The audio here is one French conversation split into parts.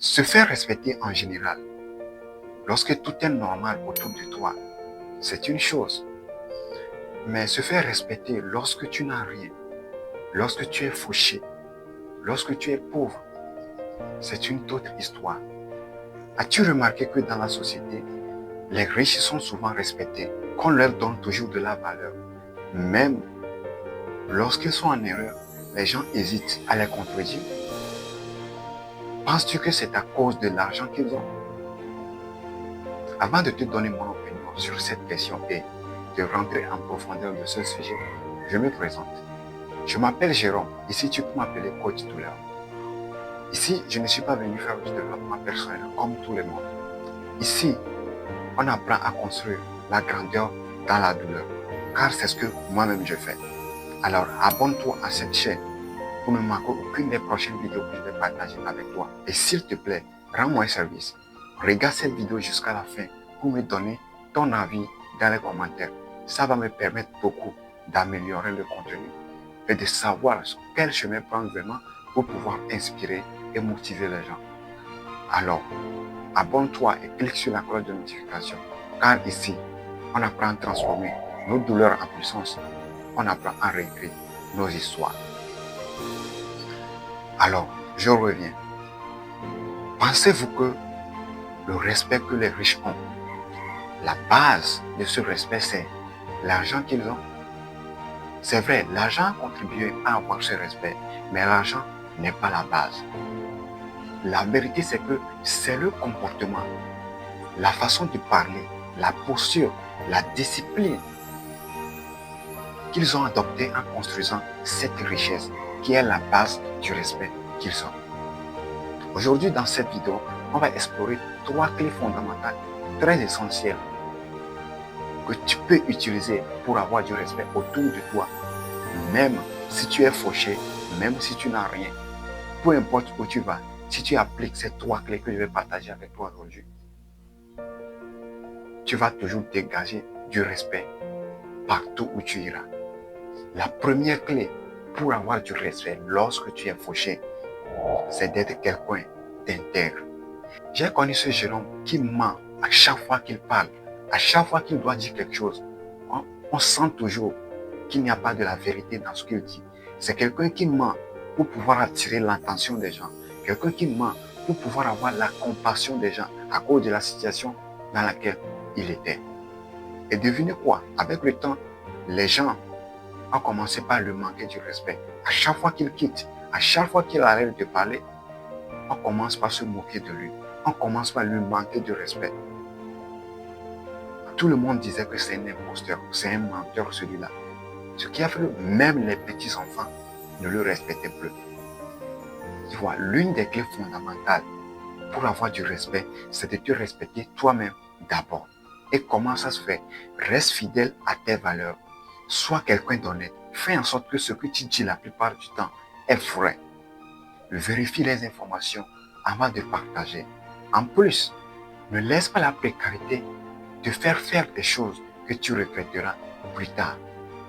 Se faire respecter en général, lorsque tout est normal autour de toi, c'est une chose. Mais se faire respecter lorsque tu n'as rien, lorsque tu es fauché, lorsque tu es pauvre, c'est une autre histoire. As-tu remarqué que dans la société, les riches sont souvent respectés, qu'on leur donne toujours de la valeur. Même lorsqu'ils sont en erreur, les gens hésitent à les contredire. Penses-tu que c'est à cause de l'argent qu'ils ont? Avant de te donner mon opinion sur cette question et de rentrer en profondeur de ce sujet, je me présente. Je m'appelle Jérôme. Ici, tu peux m'appeler coach douleur. Ici, je ne suis pas venu faire du développement personnel comme tout le monde. Ici, on apprend à construire la grandeur dans la douleur, car c'est ce que moi-même je fais. Alors, abonne-toi à cette chaîne pour ne manquer aucune des prochaines vidéos que je vais partager avec toi. Et s'il te plaît, rends-moi un service. Regarde cette vidéo jusqu'à la fin pour me donner ton avis dans les commentaires. Ça va me permettre beaucoup d'améliorer le contenu et de savoir quel chemin prendre vraiment pour pouvoir inspirer et motiver les gens. Alors, abonne-toi et clique sur la cloche de notification, car ici, on apprend à transformer nos douleurs en puissance. On apprend à réécrire nos histoires. Alors, je reviens. Pensez-vous que le respect que les riches ont, la base de ce respect, c'est l'argent qu'ils ont? C'est vrai, l'argent a contribué à avoir ce respect, mais l'argent n'est pas la base. La vérité, c'est que c'est le comportement, la façon de parler, la posture, la discipline qu'ils ont adopté en construisant cette richesse qui est la base du respect qu'ils ont. Aujourd'hui, dans cette vidéo, on va explorer 3 clés fondamentales très essentielles que tu peux utiliser pour avoir du respect autour de toi, même si tu es fauché, même si tu n'as rien. Peu importe où tu vas, si tu appliques ces 3 clés que je vais partager avec toi aujourd'hui, tu vas toujours dégager du respect partout où tu iras. La première clé pour avoir du respect lorsque tu es fauché, c'est d'être quelqu'un d'intègre. J'ai connu ce jeune homme qui ment à chaque fois qu'il parle, à chaque fois qu'il doit dire quelque chose. On sent toujours qu'il n'y a pas de la vérité dans ce qu'il dit. C'est quelqu'un qui ment pour pouvoir attirer l'attention des gens. Quelqu'un qui ment pour pouvoir avoir la compassion des gens à cause de la situation dans laquelle il était. Et devinez quoi? Avec le temps, les gens ont commencé par lui manquer du respect. À chaque fois qu'il quitte, à chaque fois qu'il arrête de parler, on commence par se moquer de lui. On commence par lui manquer de respect. Tout le monde disait que c'est un imposteur, c'est un menteur celui-là. Ce qui a fait que même les petits-enfants ne le respectaient plus. Tu vois, l'une des clés fondamentales pour avoir du respect, c'est de te respecter toi-même d'abord. Et comment ça se fait? Reste fidèle à tes valeurs. Sois quelqu'un d'honnête. Fais en sorte que ce que tu dis la plupart du temps est vrai. Vérifie les informations avant de partager. En plus, ne laisse pas la précarité te faire des choses que tu regretteras plus tard.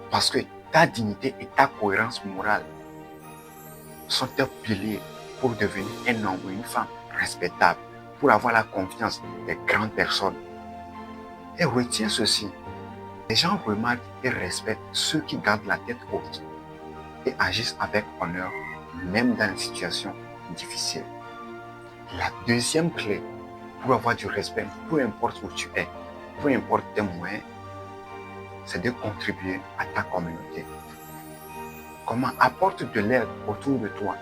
Parce que ta dignité et ta cohérence morale sont tes piliers pour devenir un homme ou une femme respectable, pour avoir la confiance des grandes personnes. Et retiens ceci, les gens remarquent et respectent ceux qui gardent la tête haute et agissent avec honneur, même dans une situation difficile. La deuxième clé pour avoir du respect, peu importe où tu es, peu importe tes moyens, c'est de contribuer à ta communauté. Comment? Apporte de l'aide autour de toi,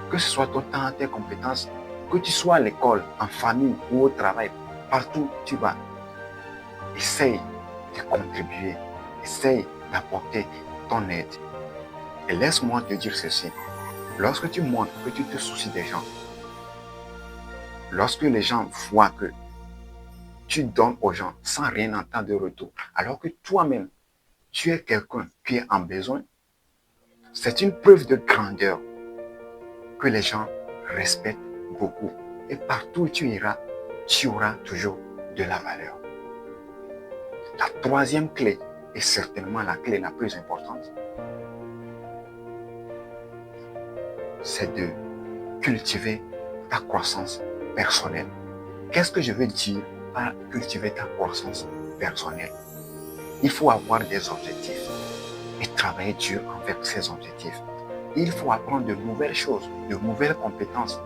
que ce soit ton temps, tes compétences, que tu sois à l'école, en famille ou au travail, partout où tu vas. Essaye de contribuer, essaye d'apporter ton aide. Et laisse-moi te dire ceci, lorsque tu montres que tu te soucies des gens, lorsque les gens voient que tu donnes aux gens sans rien entendre de retour, alors que toi-même, tu es quelqu'un qui est en besoin, c'est une preuve de grandeur que les gens respectent beaucoup. Et partout où tu iras, tu auras toujours de la valeur. La troisième clé, et certainement la clé la plus importante, c'est de cultiver ta croissance personnelle. Qu'est-ce que je veux dire par cultiver ta croissance personnelle? Il faut avoir des objectifs et travailler dur envers ces objectifs. Il faut apprendre de nouvelles choses, de nouvelles compétences.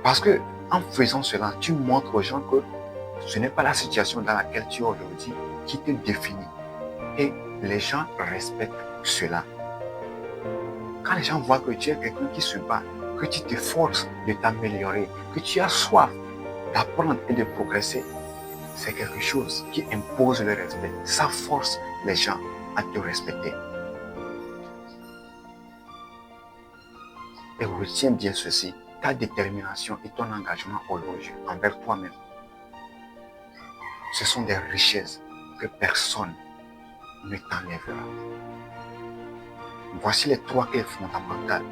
Parce que en faisant cela, tu montres aux gens que ce n'est pas la situation dans laquelle tu es aujourd'hui qui te définit. Et les gens respectent cela. Quand les gens voient que tu es quelqu'un qui se bat, que tu t'efforces de t'améliorer, que tu as soif d'apprendre et de progresser, c'est quelque chose qui impose le respect. Ça force les gens à te respecter. Et retiens bien ceci, ta détermination et ton engagement aujourd'hui envers toi-même, ce sont des richesses que personne ne t'enlèvera. Voici les 3 clés fondamentales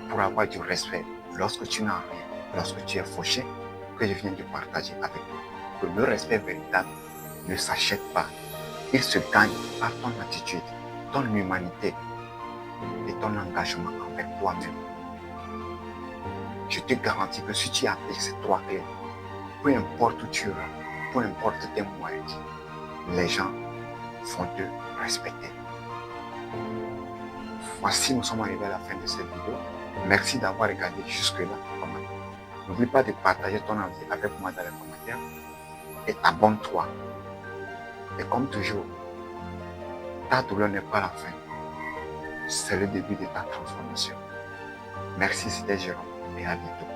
pour avoir du respect lorsque tu n'as rien, lorsque tu es fauché, que je viens de partager avec toi. Que le respect véritable ne s'achète pas. Il se gagne par ton attitude, ton humanité et ton engagement envers toi-même. Je te garantis que si tu appliques ces 3 clés, peu importe où tu iras, peu importe tes moyens, les gens vont te respecter. Voici, nous sommes arrivés à la fin de cette vidéo. Merci d'avoir regardé jusque-là. N'oublie pas de partager ton avis avec moi dans les commentaires et abonne-toi. Et comme toujours, ta douleur n'est pas la fin. C'est le début de ta transformation. Merci, c'était Jérôme et à bientôt.